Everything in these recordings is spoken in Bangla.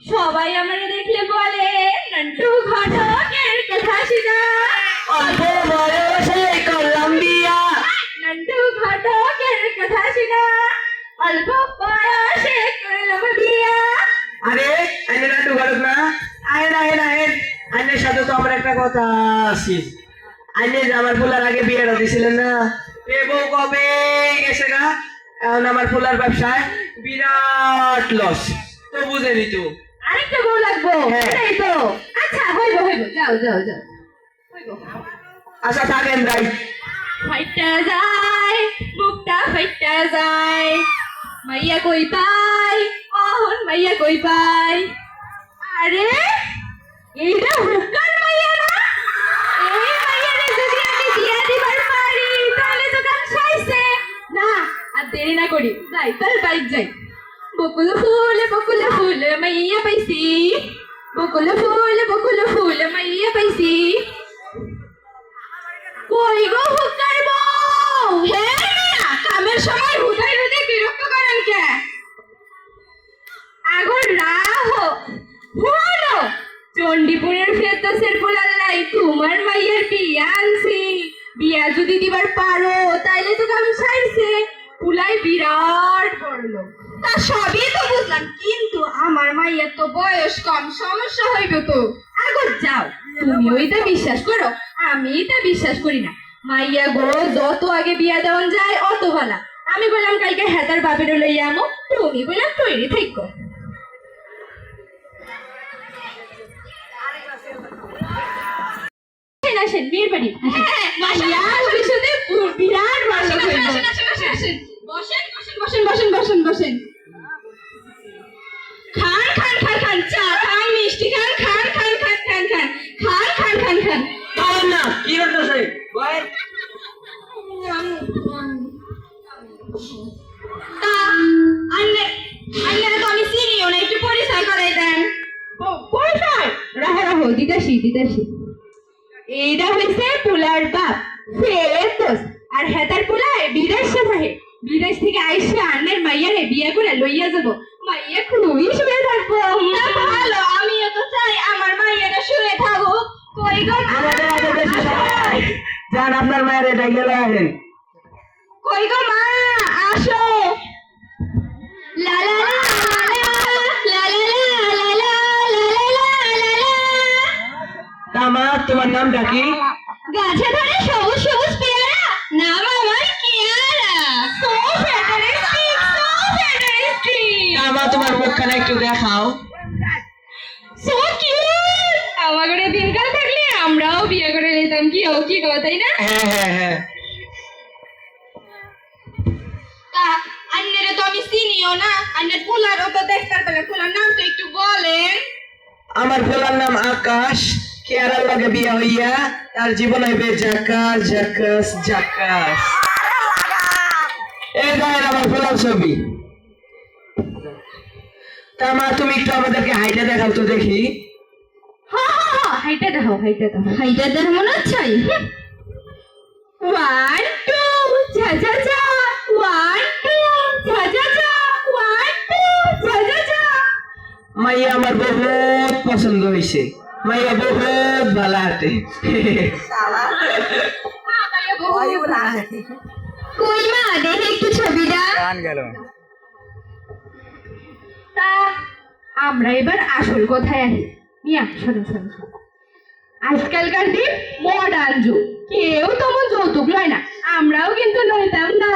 সবাই আমাকে দেখলে বলে নন্টু ঘটকের কথা শোনা। অল্প বয়সে করলাম বিয়া। নন্টু ঘটকের কথা শোনা, অল্প বয়সে করলাম বিয়া। আরে আইনে নাটু ঘটক না? আইন আইন আইন, আইনের সাথে তো আমার একটা কথা আছে। আইনে যে আমার ফুলার আগে বিয়েটা দিছিলেন না, এ বউ কবে গেছে গা। এখন আমার ফুলার ব্যবসায় বিরাট লস, তো বুঝে নিত। আরেকটা বউ লাগবো, হ্যাঁ। এটাই তো। আচ্ছা হইব হইব, যাও যাও যাও, হইব। আচ্ছা থাকেন ভাই। ফাইটা যায় বুকটা, ফাইটা যায়। মাইয়া কই পাই, অহন মাইয়া কই পাই। আরে এইটা হুকার মাইয়া না? এই মাইয়ারে যদি আমি বিয়া দিবার পারি তাহলে তো কাম সাইছে না। আর দেরি না করি, যাই তার বাইক যাই। বকুল ফুল মাইয়া পাইছি। বকুল ফুল মাইয়া পাইছি। কই গো হুকার বউ? হ্যাঁ মিয়া, কামের সময় হুদাই হুদাই বিরক্ত করেন কে? আগর রাহো হলো চণ্ডীপুরের ফেরদৌসের পোলাল্লাই তোমার মাইয়ের বিয়া আনছি। বিয়া যদি দিবার পারো তাইলে তো কাম সাইছে। পুলাই বিরাট বড়। তা সবই তো বুঝলাম, কিন্তু আমার মাইয়ের তো বয়স কম, সমস্যা হইবে তো। আগর যাও, তুমি ওইটা বিশ্বাস করো, আমি তা বিশ্বাস করি না। মাইয়া গো, যত আগে বিয়া দেওয়ান যায় অত ভালা। আমি বললাম কালকে হেতার বাপেরও লইয়া আমো, তুমি বললাম তৈরি থাইকো। আসেন বিয়ের বাড়ি। মাইয়া ভবিষ্যতে বিরাট বড় লোক হইব। বসেন বসেন বসেন বসেন বসেন বসেন। খান খান খান খান, চা খান, মিষ্টি খান, খান খান খান খান খান খান খান খান খান। খাওয়ান না, কি করতেছে বয়েন? তা আন্নে তো আমি চিনিও না, একটু পরিচয় করাই দেন। পরিচয় রাহো রাহো, দিদাসি দিদাসি। এইটা হইছে পুলার বাপ ফেরদৌস, আর হেতার পুলায় বিদেশে থাকে। বিদেশ থেকে আইসা আন্নের মাইয়ারে বিয়ে করে লইয়া যাব। মাইয়া খুবই শুয়ে থাকবো। ভালো, আমিও তো চাই আমার মাইয়াটা শুয়ে থাকুক। কই গো মা? আমাদের এত বেশি সময় যান, আপনার মায়ের এটা গেলে আসেন। কই গো মা, আসো। লা লা লা লা লা লা লা লা লা লা লা। তা মা, তোমার নামটা কি? গাছে ধরে সবুজ সবুজ পেয়ারা, নাম আমার Kiara. So fantastic, so fantastic. তা মা, তোমার মুখখানা একটু দেখাও। So cute. আমাদের দিনকাল থাকলে আমরাও বিয়ে করে নিতাম, কি ও কি গো, তাই না? হ্যাঁ হ্যাঁ হ্যাঁ। তা আন্নেরে তো আমি চিনিও না, আন্নের ফুলারও তো দেখতার পেলে। ফুলার নাম তো একটু বলেন। আমার ফুলার নাম আকাশ। কেয়ারার লগে বিয়া হইয়া তার জীবন হইবে জাকাস জাকাস জাকাস। এই দেখেন আমার ফুলার ছবি। তা মা, তুমি একটু আমাদেরকে হাইটা দেখাও তো দেখি। হ্যাঁ হ্যাঁ হ্যাঁ, হাইটা দেখো হাইটা দেখো। হাইটা দেখো মনে হচ্ছে। 1 2 ঝা ঝা ঝা, 1 2 ঝা ঝা ঝা, 1 2 ঝা ঝা ঝা। মাইয়া আমার বহুত পছন্দ হয়েছে। মাইয়া বহুত ভালো হাতে। কই মা, দেখে একটু ছবিটা। তা আমরা এবার আসল কথায় আসি। মিয়া শোনো শোনো শোনো, আজকালকার দিন মডার্ন যুগ, কেউ তেমন যৌতুক লয় না। আমরাও কিন্তু লইতাম না।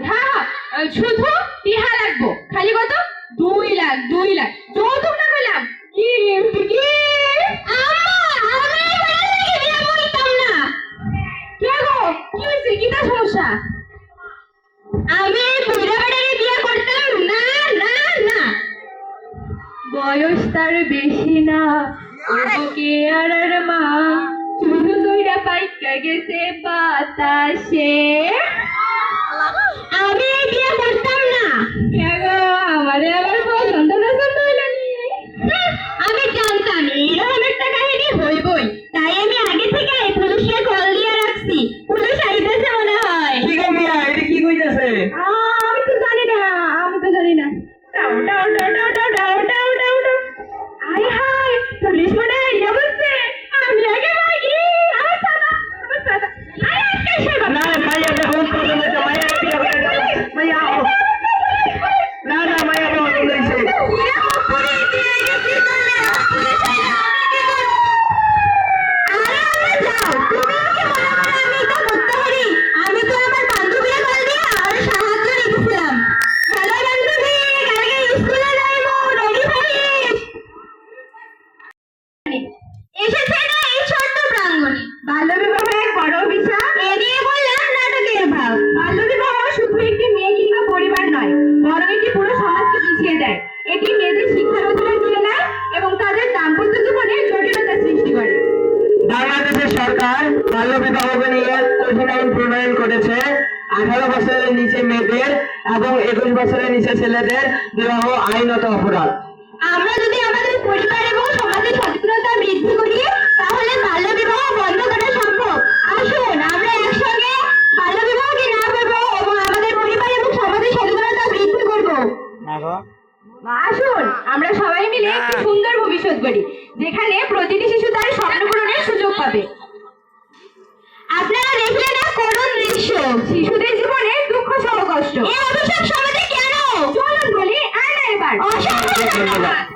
হ্যাঁ হ্যাঁ, শুধু টিহা লাগবো। খালি কত? 2 লাখ 2 লাখ। যৌতুক না কইলাম, গিফট গিফট। আম্মা, আমি এবারে বিয়ে করতাম না। কে গো, কি হইছে, কিটা সমস্যা? আমি বুড়া বেটাকে বিয়ে করতাম না না না। বয়স তার বেশি না, ওকে আর মা চুরু দুইটা পাইকা গেছে বাতাসে। আমি বিয়ে করতাম না। কেন, আমারে আবার পছন্দ পছন্দ হইলো নি? আমি জানতাম এইরকম একটা কাহিনী হইবই, তাই আমি আগে থেকে পুলিশকে কল দিয়ে রাখছি। পুলিশ আইতেছে মনে হয়। কি গো মিয়া, এটা কি কইতাছে? আমি তো জানি না, আমি তো জানি না। এটি মেয়েদের শিক্ষার অধিকার দিয়ে নেয় এবং তাদের দাম্পত্য জীবনে জটিলতা সৃষ্টি করে। বাংলাদেশের সরকার বাল্য বিবাহকে নিয়ে কঠিন আইন প্রণয়ন করেছে। 18 বছরের নিচে মেয়েদের এবং 21 বছরের নিচে ছেলেদের বিবাহ আইনত অপরাধ। আমরা যদি আমাদের পরিবার এবং সমাজের সচেতনতা বৃদ্ধি করি তাহলে বাল্য বিবাহ বন্ধ করা সম্ভব। আসুন আমরা একসঙ্গে বাল্য বিবাহকে না করবো এবং আমাদের পরিবার এবং সমাজের সচেতনতা বৃদ্ধি করব। আসুন আমরা সবাই মিলে একটি সুন্দর ভবিষ্যৎ গড়ি, যেখানে প্রতিটি শিশু তার স্বপ্ন পূরণের সুযোগ পাবে। আপনারা দেখলেন না করুণ দৃশ্য, শিশুদের জীবনে দুঃখ সহ কষ্ট। এই অভিশাপ সমাজে কেন? চলুন বলি আর না এবার। অসংখ্য ধন্যবাদ।